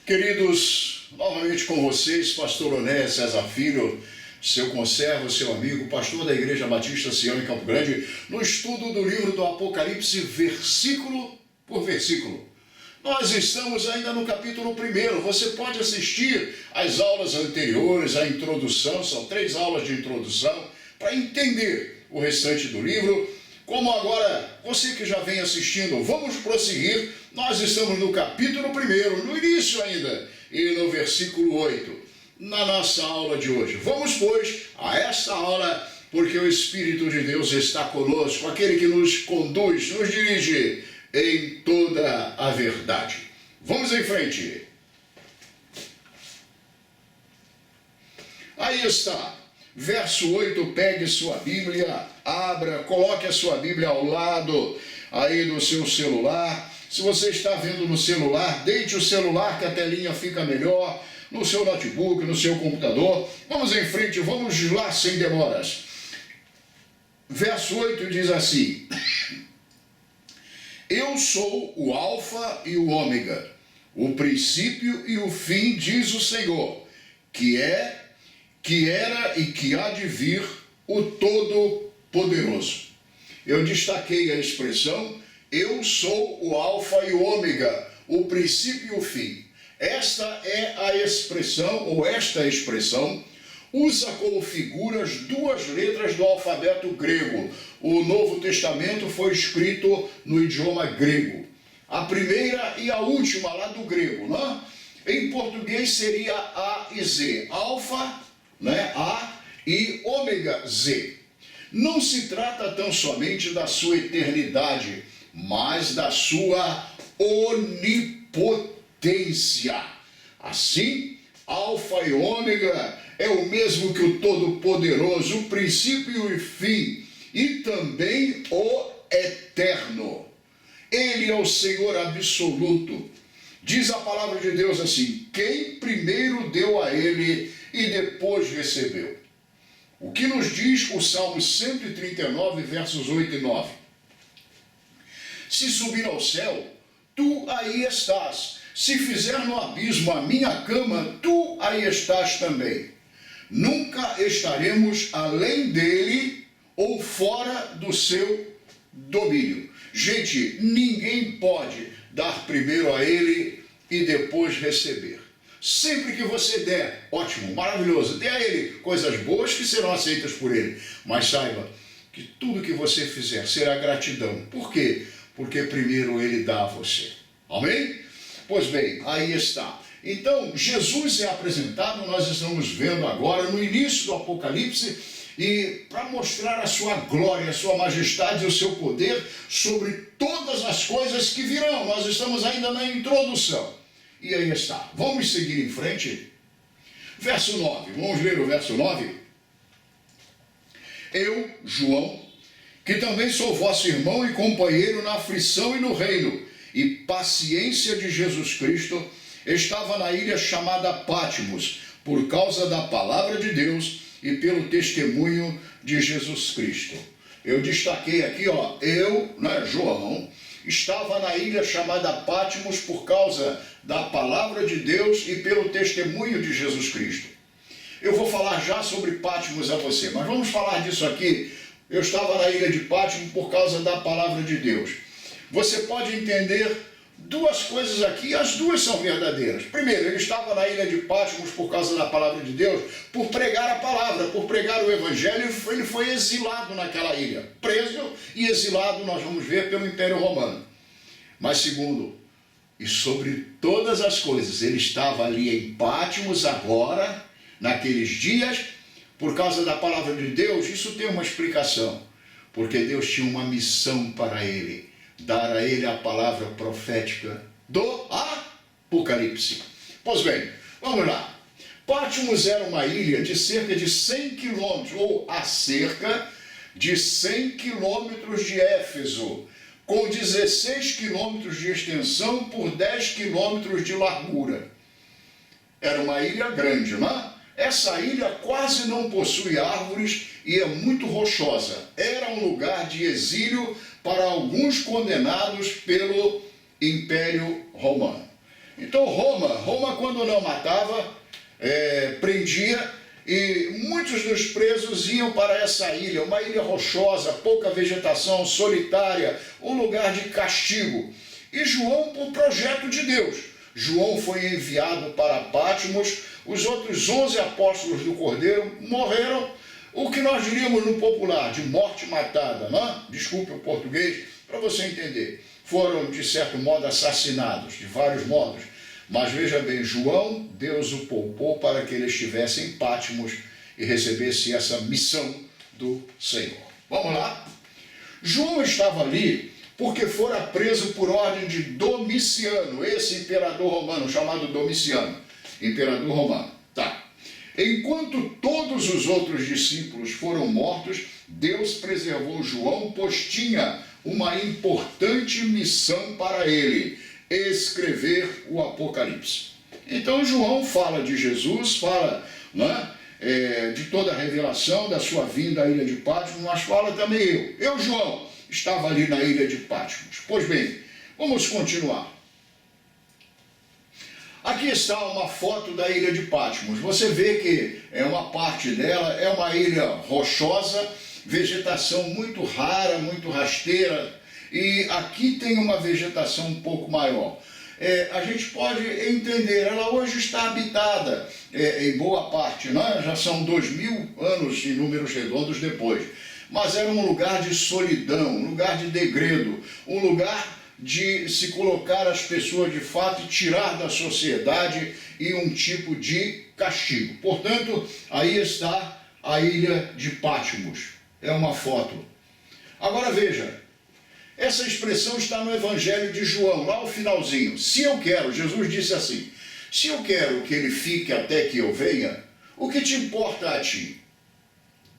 Queridos, novamente com vocês, pastor Oné César Filho, seu conservo, seu amigo, pastor da Igreja Batista Sião em Campo Grande, no estudo do livro do Apocalipse, versículo por versículo. Nós estamos ainda no capítulo 1. Você pode assistir às aulas anteriores, a introdução, são 3 aulas de introdução, para entender o restante do livro. Como agora, você que já vem assistindo, vamos prosseguir. Nós estamos no capítulo 1, no início ainda, e no versículo 8, na nossa aula de hoje. Vamos, pois, a esta aula, porque o Espírito de Deus está conosco, aquele que nos conduz, nos dirige em toda a verdade. Vamos em frente. Aí está. Verso 8, pegue sua Bíblia, abra, coloque a sua Bíblia ao lado aí do seu celular. Se você está vendo no celular, deite o celular que a telinha fica melhor, no seu notebook, no seu computador. Vamos em frente, vamos lá sem demoras. Verso 8 diz assim: Eu sou o Alfa e o Ômega, o princípio e o fim, diz o Senhor, que era e que há de vir, o Todo-Poderoso. Eu destaquei a expressão, eu sou o Alfa e o Ômega, o princípio e o fim. Esta expressão usa como figuras 2 letras do alfabeto grego. O Novo Testamento foi escrito no idioma grego. A primeira e a última lá do grego, né? Em português seria A e Z. Alfa, A, e ômega, Z. Não se trata tão somente da sua eternidade, mas da sua onipotência. Assim, Alfa e Ômega é o mesmo que o Todo-Poderoso, o princípio e o fim, e também o eterno. Ele é o Senhor absoluto. Diz a palavra de Deus assim: quem primeiro deu a ele e depois recebeu. O que nos diz o Salmo 139, versos 8 e 9? Se subir ao céu, tu aí estás. Se fizer no abismo a minha cama, tu aí estás também. Nunca estaremos além dele ou fora do seu domínio. Gente, ninguém pode dar primeiro a ele e depois receber. Sempre que você der, ótimo, maravilhoso, dê a ele coisas boas que serão aceitas por ele. Mas saiba que tudo que você fizer será gratidão. Por quê? Porque primeiro ele dá a você. Amém? Pois bem, aí está. Então, Jesus é apresentado, nós estamos vendo agora no início do Apocalipse, e para mostrar a sua glória, a sua majestade e o seu poder sobre todas as coisas que virão. Nós estamos ainda na introdução. E aí está. Vamos seguir em frente. Verso 9. Vamos ler o verso 9. Eu, João, que também sou vosso irmão e companheiro na aflição e no reino e paciência de Jesus Cristo, estava na ilha chamada Patmos, por causa da palavra de Deus e pelo testemunho de Jesus Cristo. Eu destaquei aqui, eu, João, estava na ilha chamada Patmos por causa da palavra de Deus e pelo testemunho de Jesus Cristo. Eu vou falar já sobre Patmos a você, mas vamos falar disso aqui. Eu estava na ilha de Patmos por causa da palavra de Deus. Você pode entender 2 coisas aqui, as 2 são verdadeiras. Primeiro, ele estava na ilha de Patmos por causa da palavra de Deus, por pregar a palavra, por pregar o evangelho. Ele foi exilado naquela ilha, preso e exilado, nós vamos ver, pelo Império Romano. Mas segundo, e sobre todas as coisas, ele estava ali em Patmos agora, naqueles dias, por causa da palavra de Deus. Isso tem uma explicação, porque Deus tinha uma missão para ele, dar a ele a palavra profética do Apocalipse. Pois bem, vamos lá. Patmos era uma ilha de cerca de 100 quilômetros, ou a cerca de 100 quilômetros de Éfeso, com 16 quilômetros de extensão por 10 quilômetros de largura. Era uma ilha grande, não é? Essa ilha quase não possui árvores e é muito rochosa. Era um lugar de exílio para alguns condenados pelo Império Romano. Então Roma quando não matava, prendia, e muitos dos presos iam para essa ilha, uma ilha rochosa, pouca vegetação, solitária, um lugar de castigo. E João, por projeto de Deus, João foi enviado para Patmos. Os outros 11 apóstolos do Cordeiro morreram, o que nós diríamos no popular, de morte matada, não? Desculpe o português, para você entender. Foram, de certo modo, assassinados, de vários modos. Mas veja bem, João, Deus o poupou para que ele estivesse em Patmos e recebesse essa missão do Senhor. Vamos lá? João estava ali porque fora preso por ordem de Domiciano, esse imperador romano, chamado Domiciano, imperador romano. Tá. Enquanto todos os outros discípulos foram mortos, Deus preservou João, pois tinha uma importante missão para ele: escrever o Apocalipse. Então João fala de Jesus, fala, né, de toda a revelação da sua vinda à ilha de Patmos, mas fala também eu, João, estava ali na ilha de Patmos. Pois bem, vamos continuar. Aqui está uma foto da ilha de Patmos. Você vê que uma parte dela é uma ilha rochosa, vegetação muito rara, muito rasteira, e aqui tem uma vegetação um pouco maior. A gente pode entender, ela hoje está habitada em boa parte, né? Já são 2000 anos em números redondos depois. Mas era um lugar de solidão, um lugar de degredo, um lugar de se colocar as pessoas de fato e tirar da sociedade e um tipo de castigo. Portanto, aí está a ilha de Patmos. É uma foto. Agora veja, essa expressão está no Evangelho de João, lá no finalzinho. Se eu quero, Jesus disse assim, se eu quero que ele fique até que eu venha, o que te importa a ti?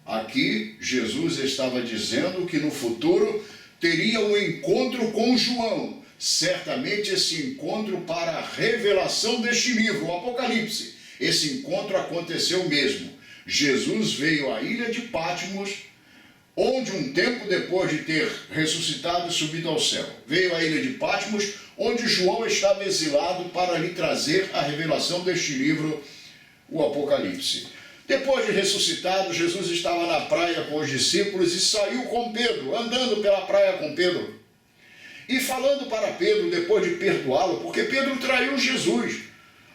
Aqui, Jesus estava dizendo que no futuro teria um encontro com João. Certamente esse encontro para a revelação deste livro, o Apocalipse. Esse encontro aconteceu mesmo. Jesus veio à ilha de Patmos, onde um tempo depois de ter ressuscitado e subido ao céu, veio à ilha de Patmos, onde João estava exilado para lhe trazer a revelação deste livro, o Apocalipse. Depois de ressuscitado, Jesus estava na praia com os discípulos e saiu com Pedro, andando pela praia com Pedro. E falando para Pedro, depois de perdoá-lo, porque Pedro traiu Jesus.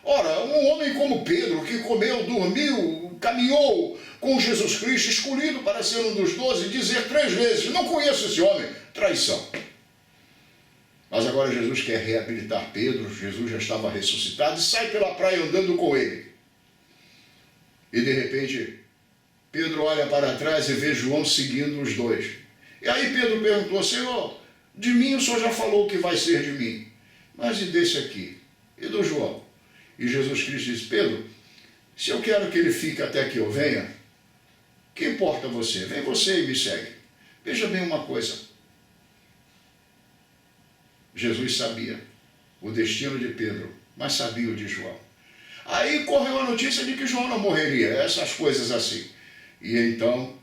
Ora, um homem como Pedro, que comeu, dormiu, caminhou com Jesus Cristo, escolhido para ser um dos 12, dizer 3 vezes, não conheço esse homem, traição. Mas agora Jesus quer reabilitar Pedro, Jesus já estava ressuscitado e sai pela praia andando com ele. E de repente, Pedro olha para trás e vê João seguindo os dois. E aí Pedro perguntou, Senhor, de mim o Senhor já falou o que vai ser de mim, mas e desse aqui? E do João? E Jesus Cristo disse, Pedro, se eu quero que ele fique até que eu venha, que importa você? Vem você e me segue. Veja bem uma coisa. Jesus sabia o destino de Pedro, mas sabia o de João. Aí correu a notícia de que João não morreria, essas coisas assim. E então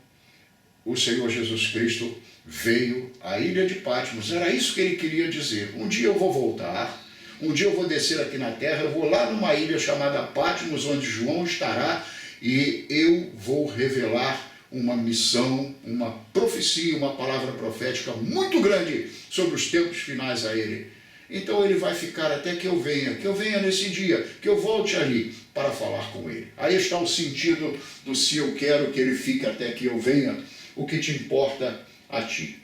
o Senhor Jesus Cristo veio à ilha de Patmos. Era isso que ele queria dizer. Um dia eu vou voltar, um dia eu vou descer aqui na terra, eu vou lá numa ilha chamada Patmos, onde João estará, e eu vou revelar uma missão, uma profecia, uma palavra profética muito grande sobre os tempos finais a ele. Então ele vai ficar até que eu venha nesse dia, que eu volte ali para falar com ele. Aí está o sentido do se eu quero que ele fique até que eu venha, o que te importa a ti.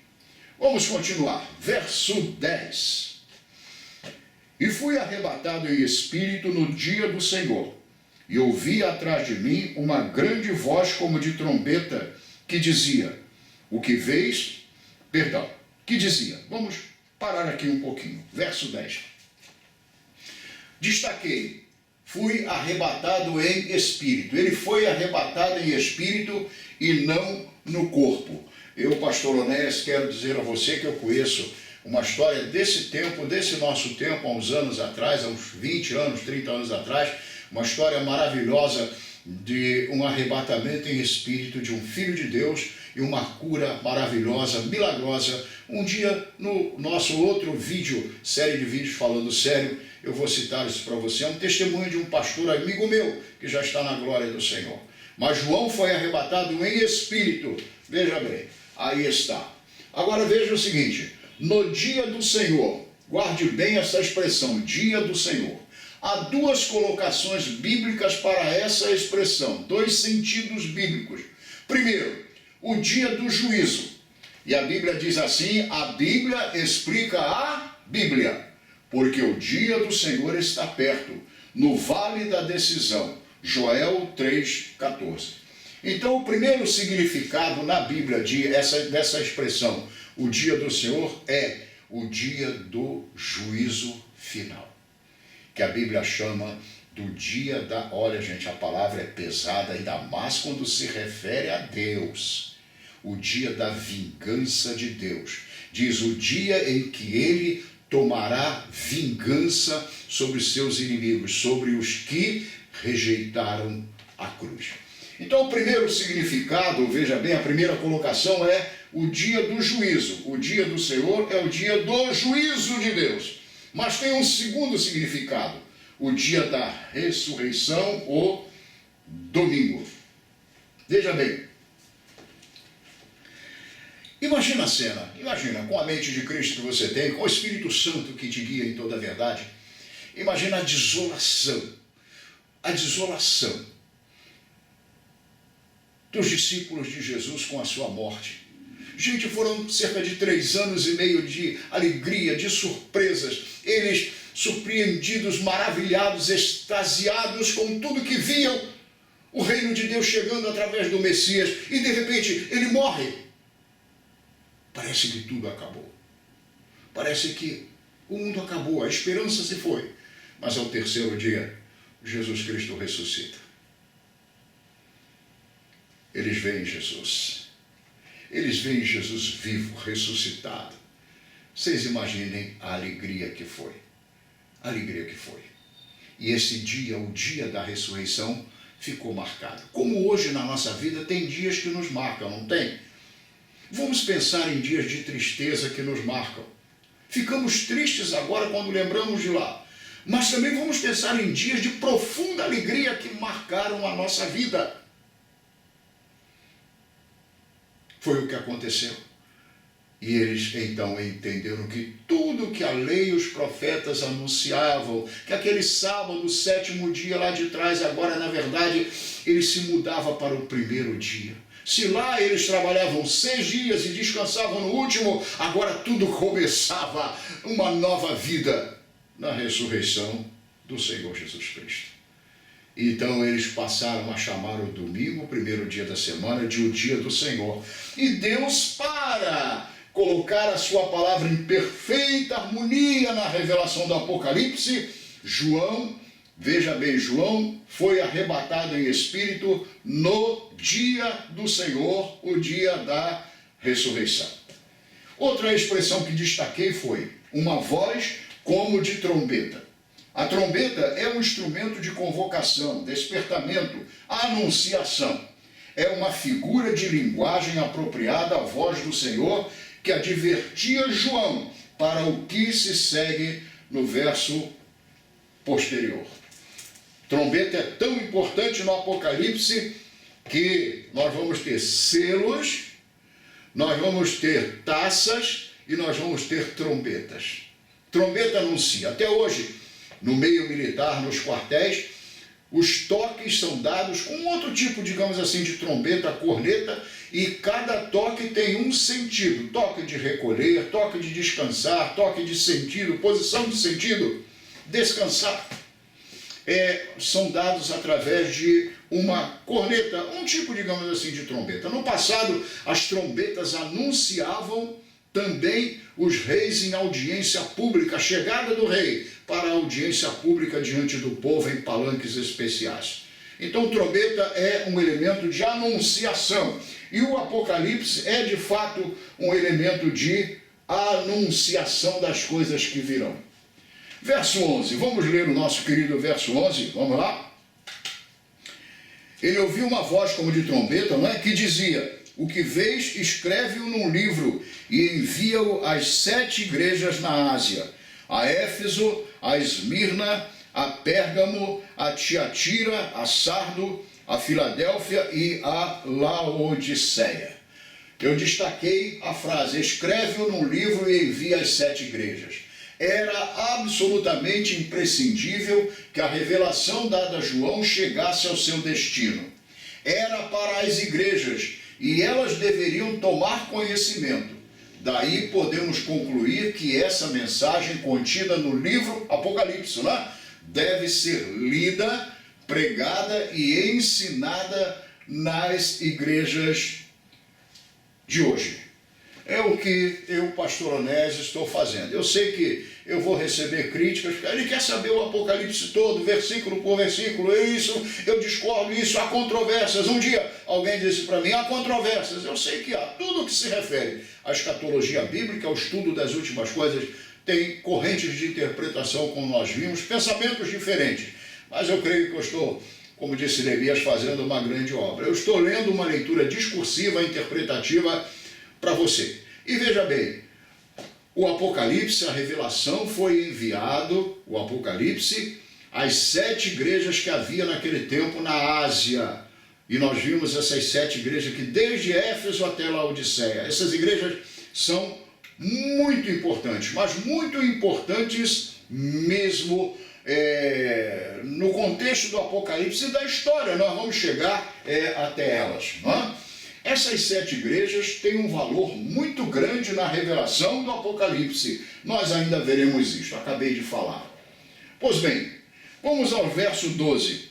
Vamos continuar. Verso 10. E fui arrebatado em espírito no dia do Senhor, e ouvi atrás de mim uma grande voz como de trombeta, que dizia, vamos parar aqui um pouquinho. Verso 10. Destaquei, fui arrebatado em espírito. Ele foi arrebatado em espírito e não no corpo. Eu, pastor Onéas, quero dizer a você que eu conheço uma história desse tempo, desse nosso tempo, há uns anos atrás, há uns 20 anos, 30 anos atrás, uma história maravilhosa de um arrebatamento em espírito de um filho de Deus e uma cura maravilhosa, milagrosa. Um dia, no nosso outro vídeo, série de vídeos falando sério, eu vou citar isso para você. É um testemunho de um pastor amigo meu, que já está na glória do Senhor. Mas João foi arrebatado em espírito. Veja bem, aí está. Agora veja o seguinte, no dia do Senhor, guarde bem essa expressão, dia do Senhor. Há duas colocações bíblicas para essa expressão, dois sentidos bíblicos. Primeiro, o dia do juízo. E a Bíblia diz assim, a Bíblia explica a Bíblia, porque o dia do Senhor está perto, no vale da decisão. Joel 3,14. Então, o primeiro significado na Bíblia dessa expressão, o dia do Senhor, é o dia do juízo final, que a Bíblia chama do dia da... Olha, gente, a palavra é pesada, ainda mais quando se refere a Deus. O dia da vingança de Deus. Diz o dia em que ele tomará vingança sobre seus inimigos, sobre os que rejeitaram a cruz. Então, o primeiro significado, veja bem, a primeira colocação é o dia do juízo. O dia do Senhor é o dia do juízo de Deus. Mas tem um segundo significado, o dia da ressurreição, o domingo. Veja bem, imagina a cena, imagina, com a mente de Cristo que você tem, com o Espírito Santo que te guia em toda a verdade, imagina a desolação dos discípulos de Jesus com a sua morte. Gente, foram cerca de 3 anos e meio de alegria, de surpresas, eles surpreendidos, maravilhados, extasiados com tudo que viam, o reino de Deus chegando através do Messias, e de repente ele morre. Parece que tudo acabou. Parece que o mundo acabou, a esperança se foi. Mas ao terceiro dia, Jesus Cristo ressuscita. Eles veem Jesus. Eles veem Jesus vivo, ressuscitado. Vocês imaginem a alegria que foi. A alegria que foi. E esse dia, o dia da ressurreição, ficou marcado. Como hoje na nossa vida tem dias que nos marcam, não tem? Vamos pensar em dias de tristeza que nos marcam. Ficamos tristes agora quando lembramos de lá. Mas também vamos pensar em dias de profunda alegria que marcaram a nossa vida. Foi o que aconteceu. E eles então entenderam que tudo que a lei e os profetas anunciavam, que aquele sábado, 7º dia lá de trás, agora na verdade ele se mudava para o primeiro dia. Se lá eles trabalhavam 6 dias e descansavam no último, agora tudo começava uma nova vida na ressurreição do Senhor Jesus Cristo. Então eles passaram a chamar o domingo, o primeiro dia da semana, de o dia do Senhor. E Deus, para colocar a sua palavra em perfeita harmonia na revelação do Apocalipse, João, veja bem, João foi arrebatado em espírito no dia do Senhor, o dia da ressurreição. Outra expressão que destaquei foi uma voz como de trombeta. A trombeta é um instrumento de convocação, despertamento, anunciação. É uma figura de linguagem apropriada à voz do Senhor que advertia João para o que se segue no verso posterior. Trombeta é tão importante no Apocalipse que nós vamos ter selos, nós vamos ter taças e nós vamos ter trombetas. Trombeta anuncia. Até hoje, no meio militar, nos quartéis, os toques são dados com outro tipo, digamos assim, de trombeta, corneta, e cada toque tem um sentido. Toque de recolher, toque de descansar, toque de sentido, posição de sentido, descansar. São dados através de uma corneta, um tipo, digamos assim, de trombeta. No passado, as trombetas anunciavam também os reis em audiência pública, a chegada do rei para a audiência pública diante do povo em palanques especiais. Então, trombeta é um elemento de anunciação. E o Apocalipse é, de fato, um elemento de anunciação das coisas que virão. Verso 11, vamos ler o nosso querido verso 11, vamos lá? Ele ouviu uma voz como de trombeta, não é? Que dizia: o que vês, escreve-o num livro e envia-o às 7 igrejas na Ásia, a Éfeso, a Esmirna, a Pérgamo, a Tiatira, a Sardo, a Filadélfia e a Laodiceia. Eu destaquei a frase, escreve-o num livro e envia às 7 igrejas. Era absolutamente imprescindível que a revelação dada a João chegasse ao seu destino. Era para as igrejas e elas deveriam tomar conhecimento. Daí podemos concluir que essa mensagem contida no livro Apocalipse, né, deve ser lida, pregada e ensinada nas igrejas de hoje. É o que eu, pastor Onésio, estou fazendo. Eu sei que eu vou receber críticas, ele quer saber o Apocalipse todo, versículo por versículo, isso, eu discordo, isso, há controvérsias. Um dia alguém disse para mim, há controvérsias. Eu sei que há. Tudo que se refere à escatologia bíblica, ao estudo das últimas coisas, tem correntes de interpretação, como nós vimos, pensamentos diferentes. Mas eu creio que eu estou, como disse Neemias, fazendo uma grande obra. Eu estou lendo uma leitura discursiva, interpretativa para você. E veja bem, o Apocalipse, a revelação, foi enviado, o Apocalipse, às 7 igrejas que havia naquele tempo na Ásia. E nós vimos essas 7 igrejas aqui, desde Éfeso até Laodiceia. Essas igrejas são muito importantes, mas muito importantes mesmo no contexto do Apocalipse e da história. Nós vamos chegar até elas, não é? Essas 7 igrejas têm um valor muito grande na revelação do Apocalipse. Nós ainda veremos isso, acabei de falar. Pois bem, vamos ao verso 12.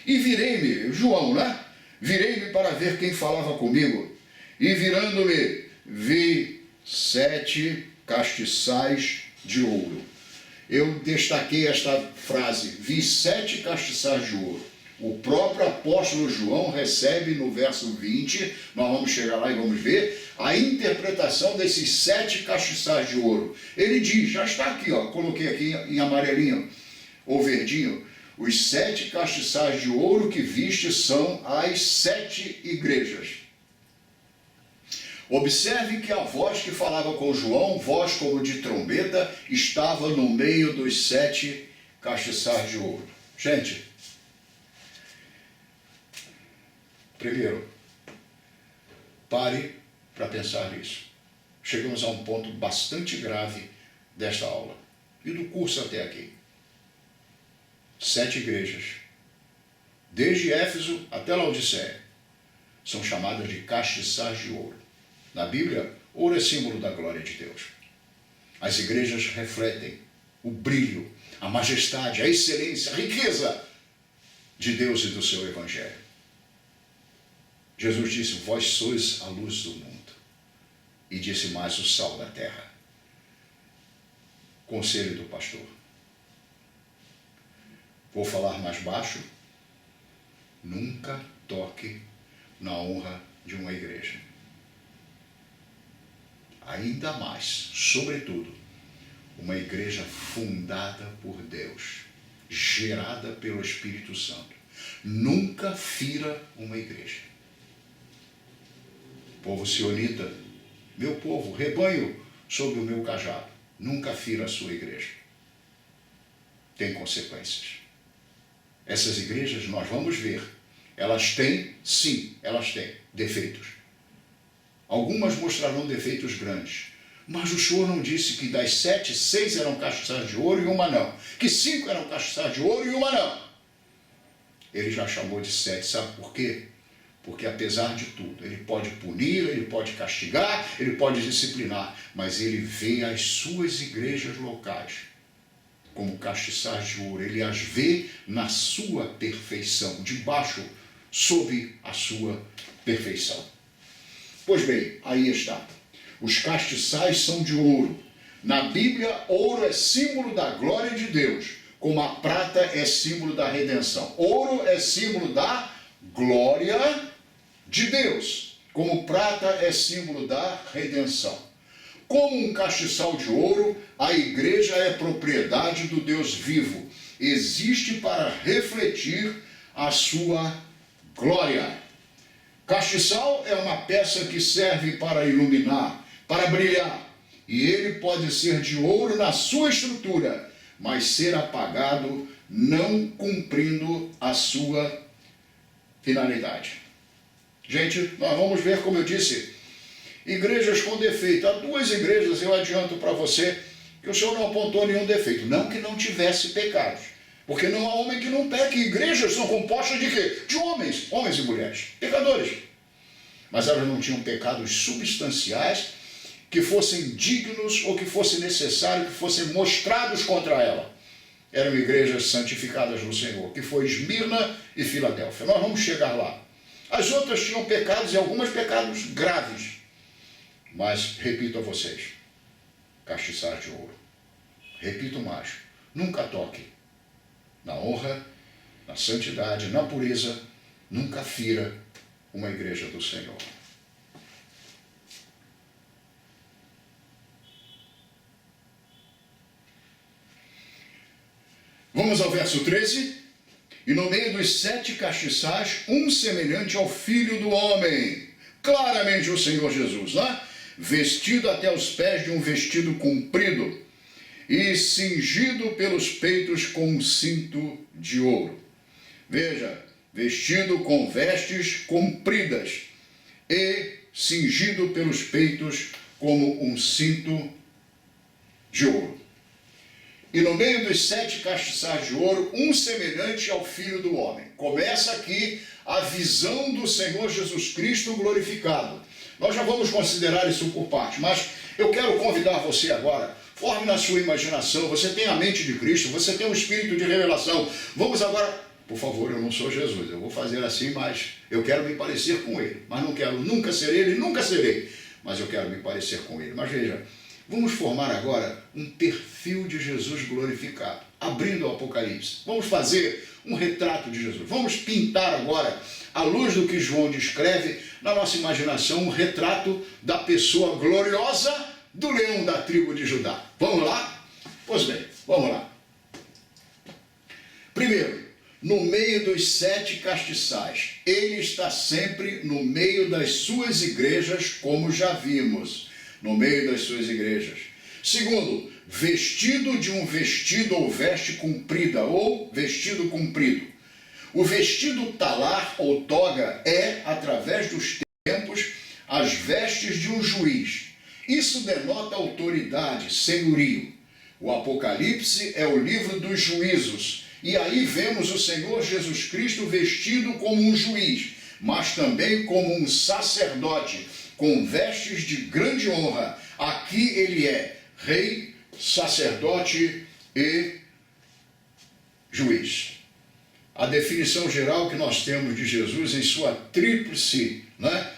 E virei-me, João, né? Virei-me para ver quem falava comigo. E virando-me, vi 7 castiçais de ouro. Eu destaquei esta frase, vi 7 castiçais de ouro. O próprio apóstolo João recebe no verso 20, nós vamos chegar lá e vamos ver, a interpretação desses 7 castiçais de ouro. Ele diz, já está aqui, ó, coloquei aqui em amarelinho ou verdinho, os 7 castiçais de ouro que viste são as 7 igrejas. Observe que a voz que falava com João, voz como de trombeta, estava no meio dos 7 castiçais de ouro. Gente, primeiro, pare para pensar nisso. Chegamos a um ponto bastante grave desta aula e do curso até aqui. 7 igrejas, desde Éfeso até Laodiceia, são chamadas de castiçais de ouro. Na Bíblia, ouro é símbolo da glória de Deus. As igrejas refletem o brilho, a majestade, a excelência, a riqueza de Deus e do seu Evangelho. Jesus disse, vós sois a luz do mundo. E disse mais, o sal da terra. Conselho do pastor. Vou falar mais baixo. Nunca toque na honra de uma igreja. Ainda mais, sobretudo, uma igreja fundada por Deus, gerada pelo Espírito Santo. Nunca fira uma igreja. Povo sionita, meu povo, rebanho sob o meu cajado, nunca fira a sua igreja. Tem consequências. Essas igrejas, nós vamos ver, elas têm, sim, elas têm defeitos. Algumas mostrarão defeitos grandes. Mas o Senhor não disse que das 7, 6 eram castiçais de ouro e uma não. Que 5 eram castiçais de ouro e uma não. Ele já chamou de 7. Sabe por quê? Porque apesar de tudo, ele pode punir, ele pode castigar, ele pode disciplinar. Mas ele vê as suas igrejas locais como castiçais de ouro. Ele as vê na sua perfeição, debaixo, sob a sua perfeição. Pois bem, aí está. Os castiçais são de ouro. Na Bíblia, ouro é símbolo da glória de Deus, como a prata é símbolo da redenção. Ouro é símbolo da glória de Deus, como prata é símbolo da redenção. Como um castiçal de ouro, a igreja é propriedade do Deus vivo. Existe para refletir a sua glória. Castiçal é uma peça que serve para iluminar, para brilhar, e ele pode ser de ouro na sua estrutura, mas ser apagado não cumprindo a sua finalidade. Gente, nós vamos ver, como eu disse, igrejas com defeito. Há duas igrejas, eu adianto para você, que o Senhor não apontou nenhum defeito. Não que não tivesse pecados, porque não há homem que não peque. Igrejas são compostas de quê? De homens e mulheres, pecadores. Mas elas não tinham pecados substanciais que fossem dignos ou que fosse necessário que fossem mostrados contra ela. Eram igrejas santificadas no Senhor, que foi Esmirna e Filadélfia. Nós vamos chegar lá. As outras tinham pecados e algumas pecados graves. Mas, repito a vocês, castiçar de ouro. Repito mais, nunca toque na honra, na santidade, na pureza, nunca fira uma igreja do Senhor. Vamos ao verso 13. E no meio dos 7 castiçais, um semelhante ao Filho do Homem. Claramente o Senhor Jesus, né? Vestido até os pés de um vestido comprido e cingido pelos peitos com um cinto de ouro. Veja, vestido com vestes compridas e cingido pelos peitos como um cinto de ouro. E no meio dos 7 castiçais de ouro, um semelhante ao Filho do Homem. Começa aqui a visão do Senhor Jesus Cristo glorificado. Nós já vamos considerar isso por parte, mas eu quero convidar você agora, forme na sua imaginação, você tem a mente de Cristo, você tem um espírito de revelação. Vamos agora, por favor, eu não sou Jesus, eu vou fazer assim, mas eu quero me parecer com Ele. Mas não quero nunca ser Ele, nunca serei, mas eu quero me parecer com Ele. Mas veja, vamos formar agora um perfil de Jesus glorificado, abrindo o Apocalipse. Vamos fazer um retrato de Jesus. Vamos pintar agora, à luz do que João descreve, na nossa imaginação, um retrato da pessoa gloriosa do leão da tribo de Judá. Vamos lá? Pois bem, vamos lá. Primeiro, no meio dos 7 castiçais, ele está sempre no meio das suas igrejas, como já vimos. No meio das suas igrejas. Segundo, vestido de um vestido ou veste comprida, ou vestido comprido. O vestido talar ou toga é, através dos tempos, as vestes de um juiz. Isso denota autoridade, senhorio. O Apocalipse é o livro dos juízos, e aí vemos o Senhor Jesus Cristo vestido como um juiz, mas também como um sacerdote, com vestes de grande honra. Aqui ele é rei, sacerdote e juiz. A definição geral que nós temos de Jesus em sua tríplice, né,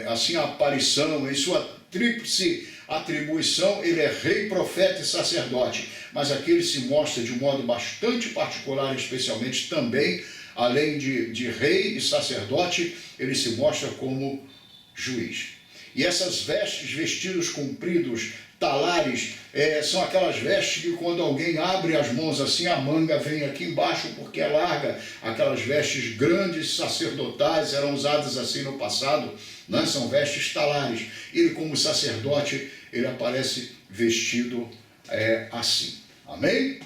assim, aparição, em sua tríplice atribuição, ele é rei, profeta e sacerdote. Mas aqui ele se mostra de um modo bastante particular, especialmente também, além de rei e sacerdote, ele se mostra como juiz. E essas vestes, vestidos compridos, talares, são aquelas vestes que quando alguém abre as mãos assim, a manga vem aqui embaixo porque é larga. Aquelas vestes grandes, sacerdotais, eram usadas assim no passado, né? São vestes talares. Ele, como sacerdote, ele aparece vestido assim. Amém?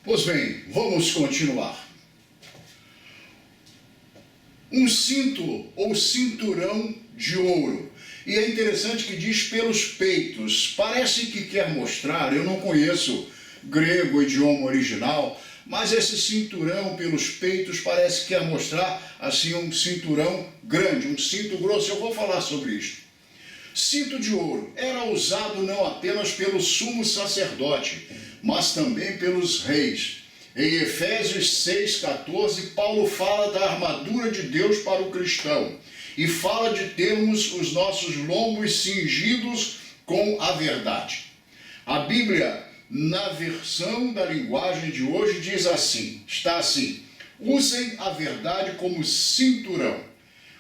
Pois bem, vamos continuar. Um cinto ou cinturão de ouro. E é interessante que diz pelos peitos. Parece que quer mostrar, eu não conheço grego, idioma original, mas esse cinturão pelos peitos parece que quer mostrar assim um cinturão grande, um cinto grosso. Eu vou falar sobre isso. Cinto de ouro era usado não apenas pelo sumo sacerdote, mas também pelos reis. Em Efésios 6,14, Paulo fala da armadura de Deus para o cristão e fala de termos os nossos lombos cingidos com a verdade. A Bíblia, na versão da linguagem de hoje, diz assim, está assim: usem a verdade como cinturão.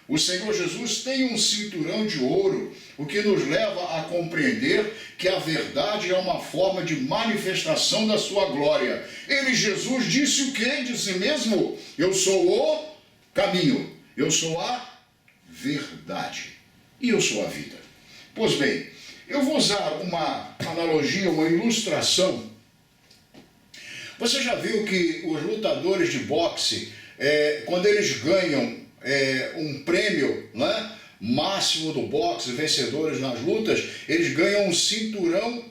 O Senhor Jesus tem um cinturão de ouro, o que nos leva a compreender que a verdade é uma forma de manifestação da sua glória. Ele, Jesus, disse o quê de si mesmo? Eu sou o caminho, eu sou a verdade e eu sou a vida. Pois bem, eu vou usar uma analogia, uma ilustração. Você já viu que os lutadores de boxe, quando eles ganham um prêmio, né, máximo do boxe, vencedores nas lutas, eles ganham um cinturão,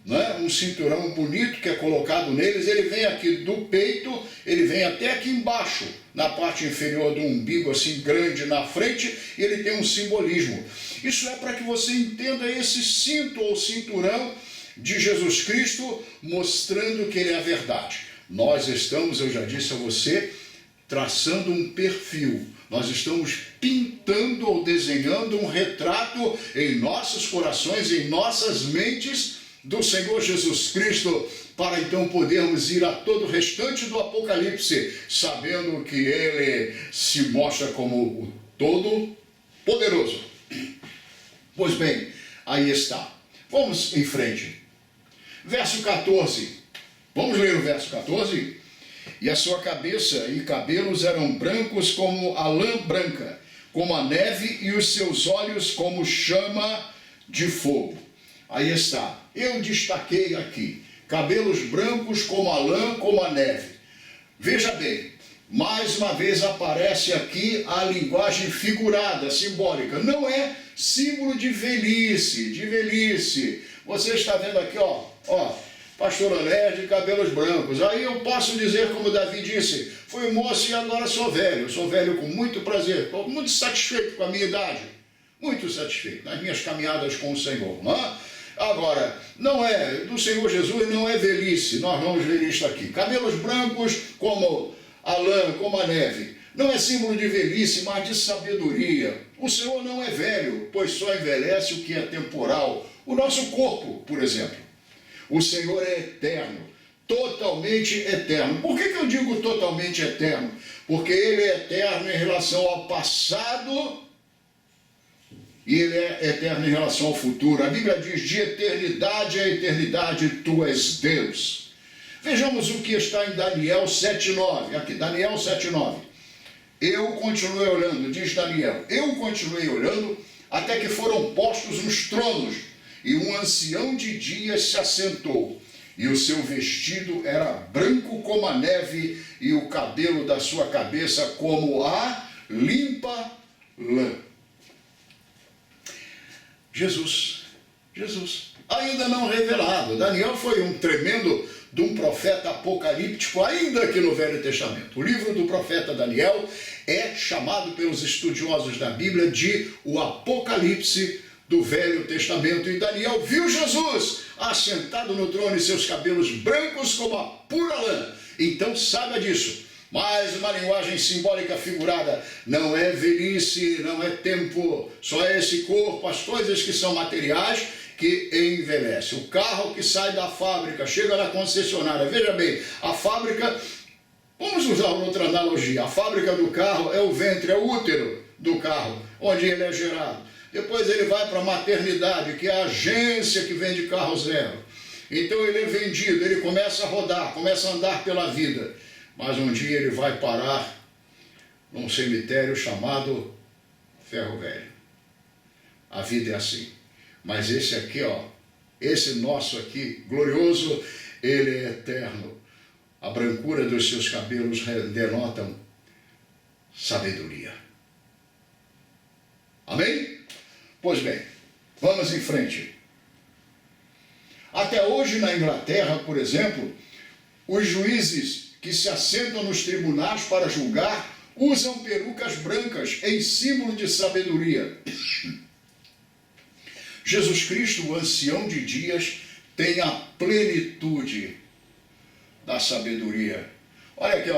né, um cinturão bonito que é colocado neles. Ele vem aqui do peito, ele vem até aqui embaixo, na parte inferior do umbigo, assim grande na frente, e ele tem um simbolismo. Isso é para que você entenda esse cinto ou cinturão de Jesus Cristo, mostrando que ele é a verdade. Nós estamos, eu já disse a você, traçando um perfil. Nós estamos pintando ou desenhando um retrato em nossos corações, em nossas mentes, do Senhor Jesus Cristo, para então podermos ir a todo o restante do Apocalipse, sabendo que ele se mostra como o Todo-Poderoso. Pois bem, aí está. Vamos em frente. Verso 14. Vamos ler o verso 14? E a sua cabeça e cabelos eram brancos como a lã branca, como a neve, e os seus olhos como chama de fogo. Aí está. Eu destaquei aqui, cabelos brancos como a lã, como a neve. Veja bem, mais uma vez aparece aqui a linguagem figurada, simbólica. Não é símbolo de velhice, de velhice. Você está vendo aqui, ó, pastor André de cabelos brancos. Aí eu posso dizer, como Davi disse, fui moço e agora sou velho. Eu sou velho com muito prazer, estou muito satisfeito com a minha idade. Muito satisfeito nas minhas caminhadas com o Senhor, não é? Agora, não é, do Senhor Jesus não é velhice, nós vamos ver isso aqui. Cabelos brancos como a lã, como a neve. Não é símbolo de velhice, mas de sabedoria. O Senhor não é velho, pois só envelhece o que é temporal. O nosso corpo, por exemplo. O Senhor é eterno, totalmente eterno. Por que eu digo totalmente eterno? Porque ele é eterno em relação ao passado e ele é eterno em relação ao futuro. A Bíblia diz, de eternidade a eternidade, tu és Deus. Vejamos o que está em Daniel 7,9. Aqui, Daniel 7,9. Eu continuei olhando, diz Daniel, eu continuei olhando até que foram postos os tronos, e um ancião de dias se assentou, e o seu vestido era branco como a neve, e o cabelo da sua cabeça como a limpa lã. Jesus, ainda não revelado. Daniel foi um tremendo de um profeta apocalíptico, ainda aqui no Velho Testamento. O livro do profeta Daniel é chamado pelos estudiosos da Bíblia de o Apocalipse do Velho Testamento. E Daniel viu Jesus assentado no trono e seus cabelos brancos como a pura lã. Então saiba disso. Mais uma linguagem simbólica figurada. Não é velhice, não é tempo, só é esse corpo, as coisas que são materiais que envelhece. O carro que sai da fábrica, chega na concessionária. Veja bem, a fábrica, vamos usar outra analogia, a fábrica do carro é o ventre, é o útero do carro, onde ele é gerado. Depois ele vai para a maternidade, que é a agência que vende carro zero. Então ele é vendido, ele começa a rodar, começa a andar pela vida. Mas um dia ele vai parar num cemitério chamado Ferro Velho. A vida é assim. Mas esse aqui, esse nosso aqui, glorioso, ele é eterno. A brancura dos seus cabelos denotam sabedoria. Amém? Pois bem, vamos em frente. Até hoje na Inglaterra, por exemplo, os juízes que se assentam nos tribunais para julgar usam perucas brancas em símbolo de sabedoria. Jesus Cristo, o ancião de dias, tem a plenitude da sabedoria. Olha aqui,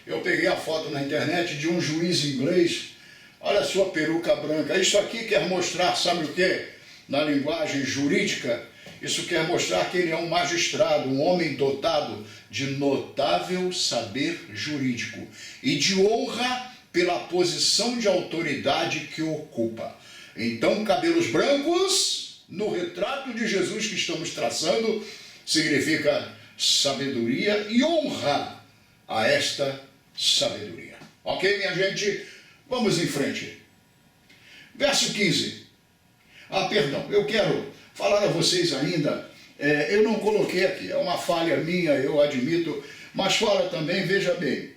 eu peguei a foto na internet de um juiz inglês. Olha a sua peruca branca. Isso aqui quer mostrar, sabe o quê? Na linguagem jurídica, isso quer mostrar que ele é um magistrado, um homem dotado de notável saber jurídico e de honra pela posição de autoridade que ocupa. Então, cabelos brancos, no retrato de Jesus que estamos traçando, significa sabedoria e honra a esta sabedoria. Ok, minha gente? Vamos em frente. Verso 15. Perdão, eu quero falar a vocês ainda, eu não coloquei aqui, é uma falha minha, eu admito, mas fala também, veja bem,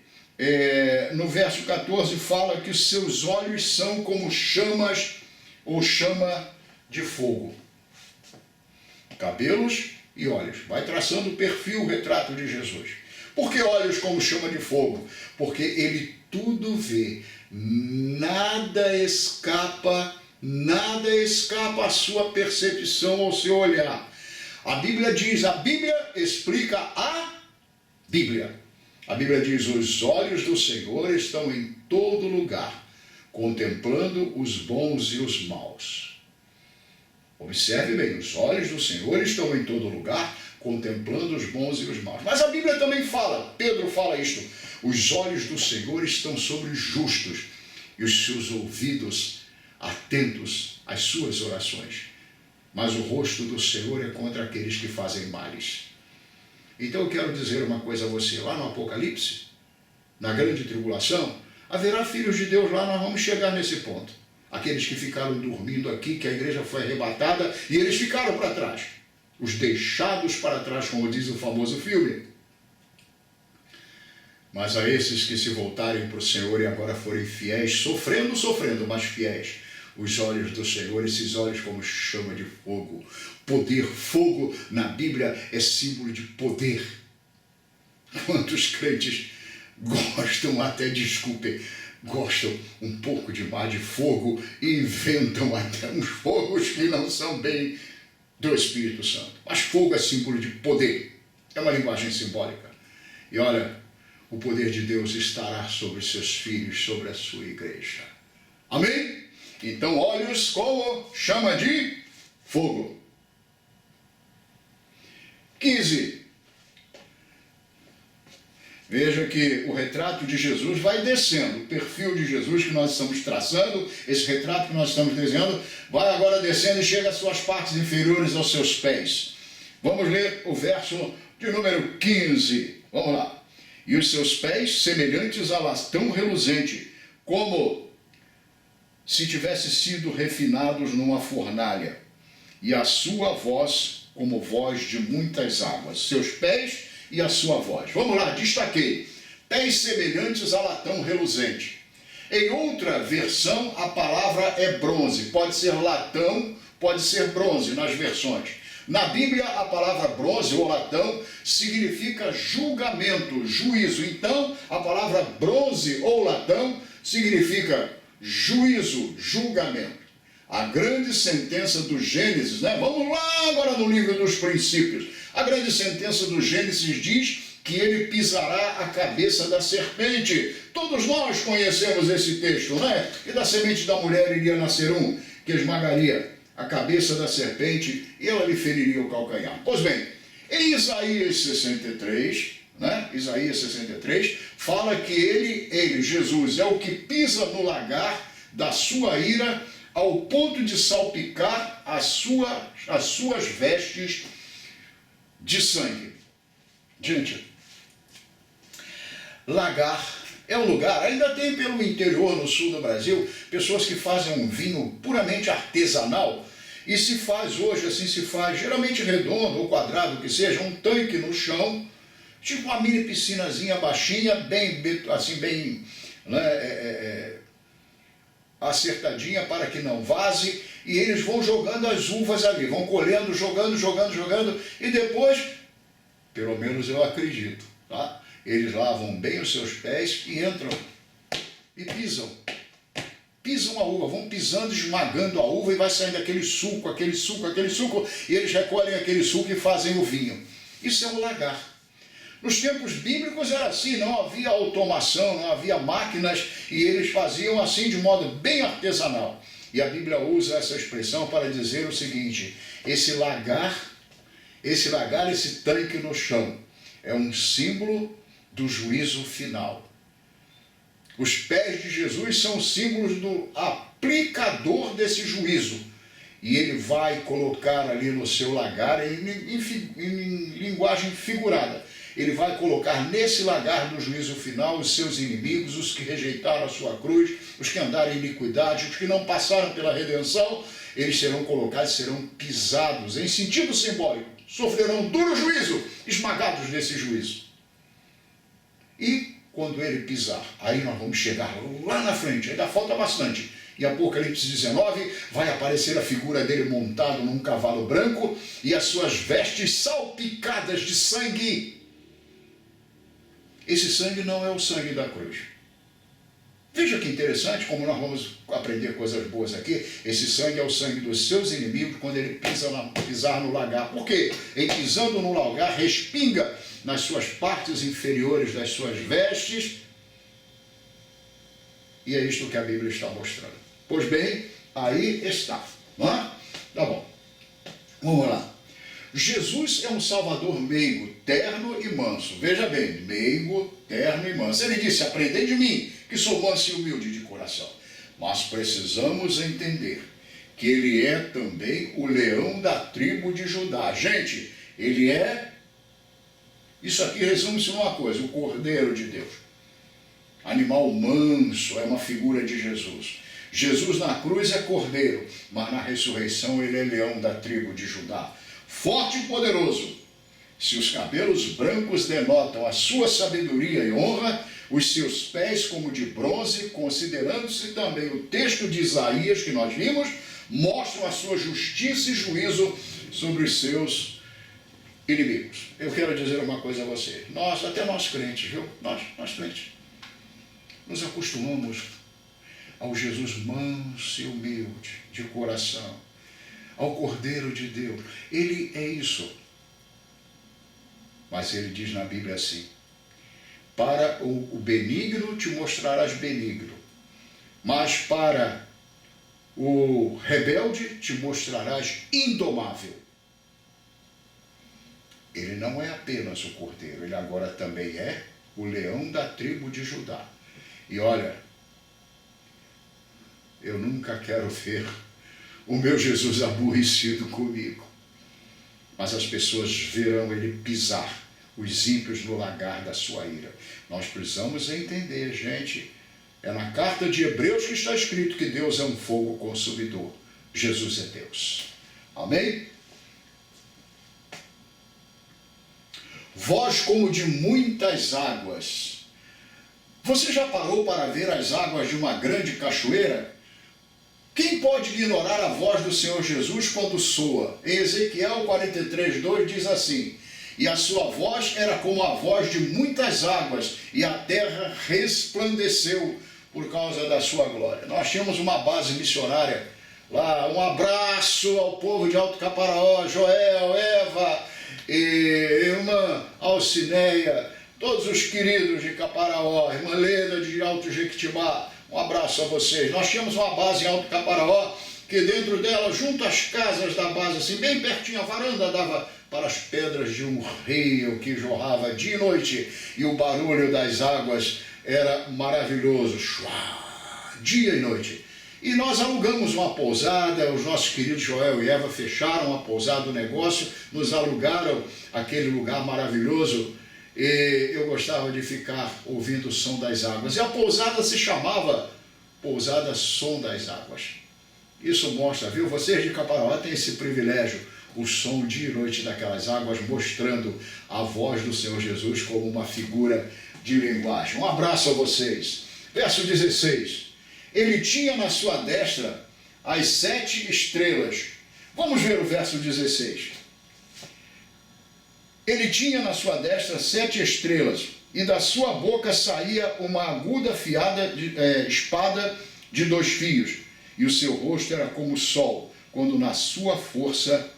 no verso 14 fala que os seus olhos são como chamas ou chama de fogo. Cabelos e olhos. Vai traçando o perfil, o retrato de Jesus. Por que olhos como chama de fogo? Porque ele tudo vê, nada escapa à sua percepção, ao seu olhar. A Bíblia diz, a Bíblia explica a Bíblia. A Bíblia diz, os olhos do Senhor estão em todo lugar, contemplando os bons e os maus. Observe bem, os olhos do Senhor estão em todo lugar, contemplando os bons e os maus. Mas a Bíblia também fala, Pedro fala isto, os olhos do Senhor estão sobre os justos e os seus ouvidos atentos às suas orações. Mas o rosto do Senhor é contra aqueles que fazem males. Então eu quero dizer uma coisa a você, lá no Apocalipse, na grande tribulação, haverá filhos de Deus lá, nós vamos chegar nesse ponto. Aqueles que ficaram dormindo aqui, que a igreja foi arrebatada, e eles ficaram para trás. Os deixados para trás, como diz o famoso filme. Mas a esses que se voltarem para o Senhor e agora forem fiéis, sofrendo, mas fiéis, os olhos do Senhor, esses olhos como chama de fogo. Poder, fogo na Bíblia é símbolo de poder. Quantos crentes gostam até, gostam um pouco demais de fogo e inventam até uns fogos que não são bem do Espírito Santo. Mas fogo é símbolo de poder. É uma linguagem simbólica. E olha, o poder de Deus estará sobre os seus filhos, sobre a sua igreja. Amém? Então, olhos como chama de fogo. 15. Veja que o retrato de Jesus vai descendo. O perfil de Jesus que nós estamos traçando, esse retrato que nós estamos desenhando, vai agora descendo e chega às suas partes inferiores aos seus pés. Vamos ler o verso de número 15. Vamos lá. E os seus pés semelhantes a latão reluzente, como se tivesse sido refinados numa fornalha, e a sua voz como voz de muitas águas. Seus pés e a sua voz. Vamos lá, destaquei. Pés semelhantes a latão reluzente. Em outra versão, a palavra é bronze. Pode ser latão, pode ser bronze nas versões. Na Bíblia, a palavra bronze ou latão significa julgamento, juízo. Então, a palavra bronze ou latão significa juízo, julgamento. A grande sentença do Gênesis, né? Vamos lá agora no livro dos princípios. A grande sentença do Gênesis diz que ele pisará a cabeça da serpente. Todos nós conhecemos esse texto, né? E da semente da mulher iria nascer um, que esmagaria a cabeça da serpente e ela lhe feriria o calcanhar. Pois bem, em Isaías 63, né? Isaías 63, fala que ele, Jesus, é o que pisa no lagar da sua ira ao ponto de salpicar as suas vestes de sangue. Gente, lagar é um lugar, ainda tem pelo interior, no sul do Brasil, pessoas que fazem um vinho puramente artesanal, e se faz hoje, assim se faz, geralmente redondo ou quadrado, que seja, um tanque no chão, tipo uma mini piscinazinha baixinha, bem né, acertadinha para que não vaze, e eles vão jogando as uvas ali, vão colhendo, jogando, e depois, pelo menos eu acredito, tá? Eles lavam bem os seus pés e entram e pisam a uva, vão pisando, esmagando a uva e vai saindo aquele suco, e eles recolhem aquele suco e fazem o vinho. Isso é um lagar. Nos tempos bíblicos era assim, não havia automação, não havia máquinas, e eles faziam assim de modo bem artesanal. E a Bíblia usa essa expressão para dizer o seguinte: esse tanque no chão, é um símbolo do juízo final. Os pés de Jesus são símbolos do aplicador desse juízo. E ele vai colocar ali no seu lagar, em linguagem figurada, Ele vai colocar nesse lagar do juízo final os seus inimigos, os que rejeitaram a sua cruz, os que andaram em iniquidade, os que não passaram pela redenção. Eles serão colocados, serão pisados, em sentido simbólico, sofrerão duro juízo, esmagados nesse juízo. E quando ele pisar, aí nós vamos chegar lá na frente, ainda falta bastante. Em Apocalipse 19, vai aparecer a figura dele montado num cavalo branco e as suas vestes salpicadas de sangue. Esse sangue não é o sangue da cruz. Veja que interessante como nós vamos aprender coisas boas aqui. Esse sangue é o sangue dos seus inimigos quando ele pisar no lagar. Por quê? Ele pisando no lagar respinga nas suas partes inferiores das suas vestes. E é isto que a Bíblia está mostrando. Pois bem, aí está. Não é? Tá bom. Vamos lá. Jesus é um Salvador meigo, terno e manso. Veja bem, meigo, terno e manso. Ele disse, aprendei de mim, que sou manso e humilde de coração. Mas precisamos entender que ele é também o leão da tribo de Judá. Gente, ele é, isso aqui resume-se numa coisa, o Cordeiro de Deus. Animal manso, é uma figura de Jesus. Jesus na cruz é cordeiro, mas na ressurreição ele é leão da tribo de Judá. Forte e poderoso. Se os cabelos brancos denotam a sua sabedoria e honra, os seus pés como de bronze, considerando-se também o texto de Isaías que nós vimos, mostram a sua justiça e juízo sobre os seus inimigos. Eu quero dizer uma coisa a você. Nós, até nós crentes, viu? Nós crentes, nos acostumamos ao Jesus manso e humilde de coração, ao Cordeiro de Deus. Ele é isso. Mas ele diz na Bíblia assim, para o benigno te mostrarás benigno, mas para o rebelde te mostrarás indomável. Ele não é apenas o Cordeiro, ele agora também é o leão da tribo de Judá. E olha, eu nunca quero ver o meu Jesus aborrecido comigo. Mas as pessoas verão ele pisar os ímpios no lagar da sua ira. Nós precisamos entender, gente, é na carta de Hebreus que está escrito que Deus é um fogo consumidor. Jesus é Deus. Amém? Voz como de muitas águas. Você já parou para ver as águas de uma grande cachoeira? Quem pode ignorar a voz do Senhor Jesus quando soa? Em Ezequiel 43:2 diz assim, e a sua voz era como a voz de muitas águas, e a terra resplandeceu por causa da sua glória. Nós tínhamos uma base missionária lá, um abraço ao povo de Alto Caparaó, Joel, Eva, e irmã Alcineia, todos os queridos de Caparaó, irmã Leda de Alto Jequitibá, um abraço a vocês. Nós tínhamos uma base em Alto Caparaó, que dentro dela, junto às casas da base, assim, bem pertinho, a varanda dava para as pedras de um rio que jorrava dia e noite, e o barulho das águas era maravilhoso, dia e noite. E nós alugamos uma pousada, os nossos queridos Joel e Eva fecharam a pousada do negócio, nos alugaram aquele lugar maravilhoso, e eu gostava de ficar ouvindo o som das águas. E a pousada se chamava Pousada Som das Águas. Isso mostra, viu? Vocês de Caparaó têm esse privilégio, o som dia e noite daquelas águas, mostrando a voz do Senhor Jesus como uma figura de linguagem. Um abraço a vocês. Verso 16. Ele tinha na sua destra as 7 estrelas. Vamos ver o verso 16. Ele tinha na sua destra 7 estrelas, e da sua boca saía uma aguda afiada espada de 2 fios, e o seu rosto era como o sol, quando na sua força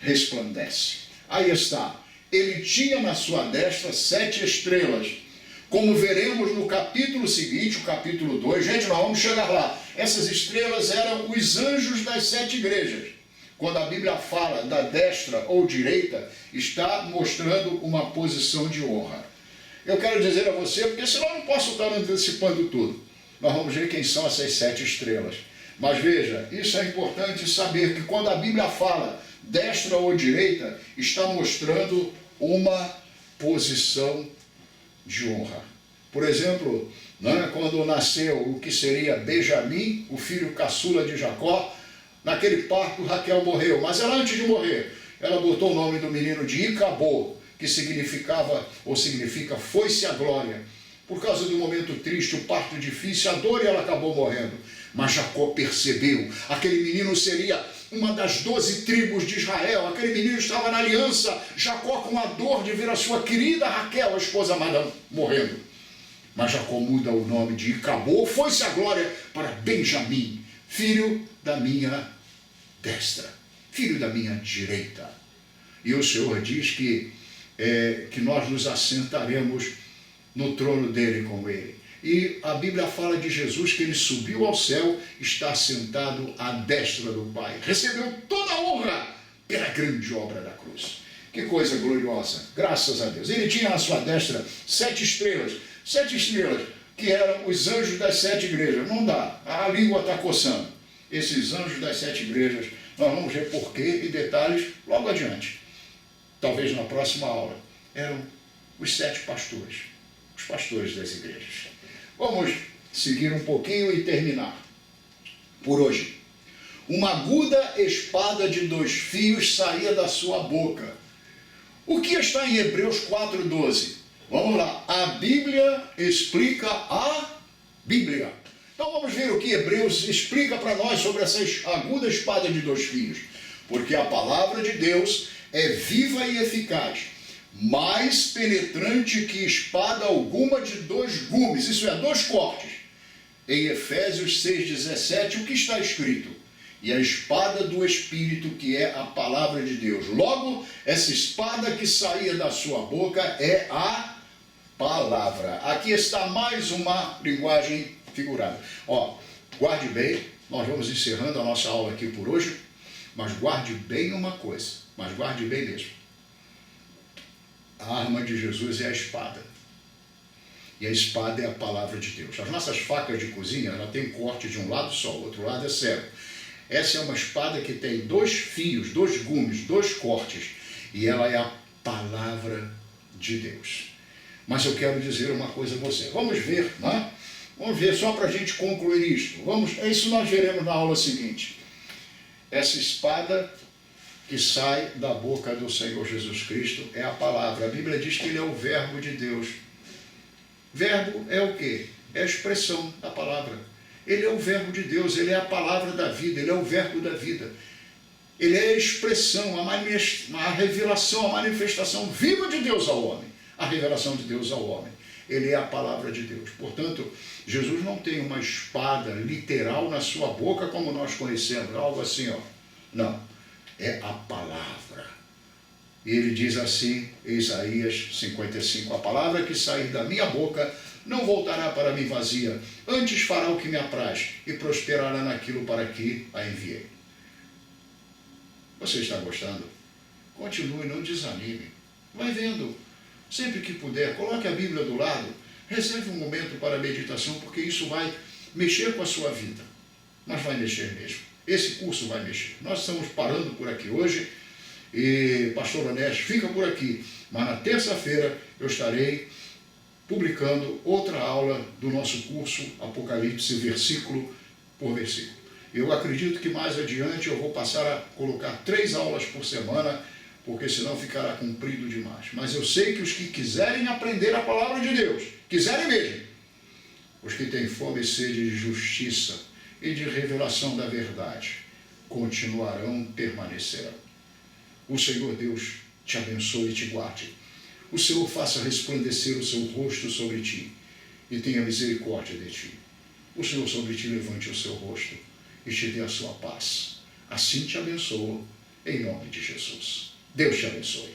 resplandece. Aí está, ele tinha na sua destra 7 estrelas, como veremos no capítulo seguinte, o capítulo 2, gente, nós vamos chegar lá. Essas estrelas eram os anjos das 7 igrejas. Quando a Bíblia fala da destra ou direita, está mostrando uma posição de honra. Eu quero dizer a você, porque senão eu não posso estar antecipando tudo. Nós vamos ver quem são essas 7 estrelas. Mas veja, isso é importante saber que quando a Bíblia fala destra ou direita, está mostrando uma posição de honra. Por exemplo, né, quando nasceu o que seria Benjamim, o filho caçula de Jacó, naquele parto Raquel morreu, mas ela, antes de morrer, ela botou o nome do menino de Icabô, que significava, ou significa, foi-se a glória. Por causa do momento triste, o parto difícil, a dor, e ela acabou morrendo. Mas Jacó percebeu, aquele menino seria uma das 12 tribos de Israel, aquele menino estava na aliança, Jacó com a dor de ver a sua querida Raquel, a esposa amada, morrendo. Mas Jacó muda o nome de Icabô, foi-se a glória, para Benjamim, filho da minha destra, filho da minha direita. E o Senhor diz que nós nos assentaremos no trono dele com ele. E a Bíblia fala de Jesus que ele subiu ao céu, está sentado à destra do Pai. Recebeu toda a honra pela grande obra da cruz. Que coisa gloriosa, graças a Deus. Ele tinha à sua destra 7 estrelas, que eram os anjos das 7 igrejas. Não dá, a língua está coçando. Esses anjos das 7 igrejas, nós vamos ver porquê e detalhes logo adiante. Talvez na próxima aula. Eram os 7 pastores, os pastores das igrejas. Vamos seguir um pouquinho e terminar por hoje. Uma aguda espada de 2 fios saía da sua boca. O que está em Hebreus 4:12? Vamos lá. A Bíblia explica a Bíblia. Então vamos ver o que Hebreus explica para nós sobre essa aguda espada de 2 fios. Porque a palavra de Deus é viva e eficaz, mais penetrante que espada alguma de 2 gumes, isso é, 2 cortes. Em Efésios 6:17, o que está escrito? E a espada do Espírito, que é a palavra de Deus. Logo, essa espada que saía da sua boca é a palavra. Aqui está mais uma linguagem figurada. Ó, guarde bem, nós vamos encerrando a nossa aula aqui por hoje, mas guarde bem uma coisa, mas guarde bem mesmo. A arma de Jesus é a espada. E a espada é a palavra de Deus. As nossas facas de cozinha, ela tem corte de um lado só, o outro lado é cego. Essa é uma espada que tem 2 fios, 2 gumes, 2 cortes. E ela é a palavra de Deus. Mas eu quero dizer uma coisa a você. Vamos ver, né? Vamos ver, só para a gente concluir isto. Isso nós veremos na aula seguinte. Essa espada que sai da boca do Senhor Jesus Cristo é a palavra. A Bíblia diz que ele é o verbo de Deus. Verbo é o quê? É a expressão da palavra. Ele é o verbo de Deus, ele é a palavra da vida, ele é o verbo da vida. Ele é a expressão, a revelação, a manifestação viva de Deus ao homem. A revelação de Deus ao homem. Ele é a palavra de Deus. Portanto, Jesus não tem uma espada literal na sua boca como nós conhecemos, algo assim, ó. Não. É a palavra. E ele diz assim, em Isaías 55, a palavra que sair da minha boca não voltará para mim vazia, antes fará o que me apraz e prosperará naquilo para que a enviei. Você está gostando? Continue, não desanime. Vai vendo. Sempre que puder, coloque a Bíblia do lado, reserve um momento para a meditação, porque isso vai mexer com a sua vida. Mas vai mexer mesmo. Esse curso vai mexer. Nós estamos parando por aqui hoje e Pastor Onésio fica por aqui. Mas na terça-feira eu estarei publicando outra aula do nosso curso Apocalipse, versículo por versículo. Eu acredito que mais adiante eu vou passar a colocar 3 aulas por semana, porque senão ficará comprido demais. Mas eu sei que os que quiserem aprender a palavra de Deus, quiserem mesmo, os que têm fome e sede de justiça e de revelação da verdade, continuarão, permanecerão. O Senhor Deus te abençoe e te guarde. O Senhor faça resplandecer o seu rosto sobre ti e tenha misericórdia de ti. O Senhor sobre ti levante o seu rosto e te dê a sua paz. Assim te abençoo, em nome de Jesus. Deus te abençoe.